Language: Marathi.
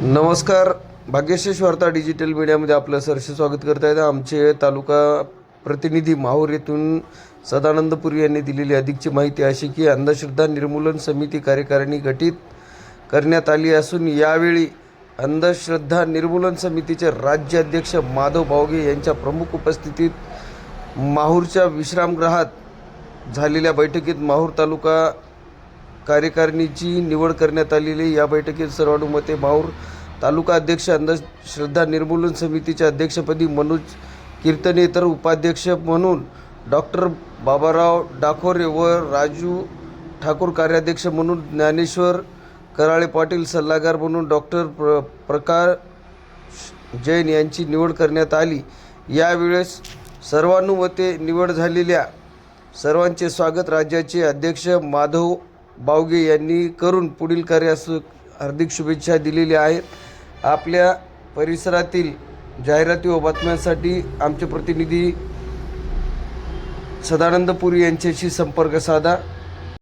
नमस्कार. भाग्यश्री वार्ता डिजिटल मीडियामध्ये आपलं सहर्ष स्वागत करत आहेत. आमचे तालुका प्रतिनिधी माहूर येथून सदानंदपुरी यांनी दिलेली अधिकची माहिती अशी की अंधश्रद्धा निर्मूलन समिती कार्यकारिणी गठीत करण्यात आली असून यावेळी अंधश्रद्धा निर्मूलन समितीचे राज्याध्यक्ष माधव बावगे यांच्या प्रमुख उपस्थितीत माहूरच्या विश्रामगृहात झालेल्या बैठकीत माहूर तालुका कार्यकारिणीची निवड करण्यात आलेली. या बैठकीत सर्वानुमते माहूर तालुका अध्यक्ष अंधश्रद्धा निर्मूलन समितीच्या अध्यक्षपदी मनोज कीर्तने तर उपाध्यक्ष म्हणून डॉक्टर बाबाराव डाखोरे व राजू ठाकूर कार्याध्यक्ष म्हणून ज्ञानेश्वर कराळे पाटील सल्लागार म्हणून डॉक्टर प्रकाश जैन यांची निवड करण्यात आली. यावेळेस सर्वानुमते निवड झालेल्या सर्वांचे स्वागत राज्याचे अध्यक्ष माधव बावगे यांनी करून पुढील कार्यास हार्दिक शुभेच्छा दिलेल्या आहेत. आपल्या परिसरातील जाहिराती व बातम्यांसाठी आमचे प्रतिनिधी सदानंदपुरी यांच्याशी संपर्क साधा.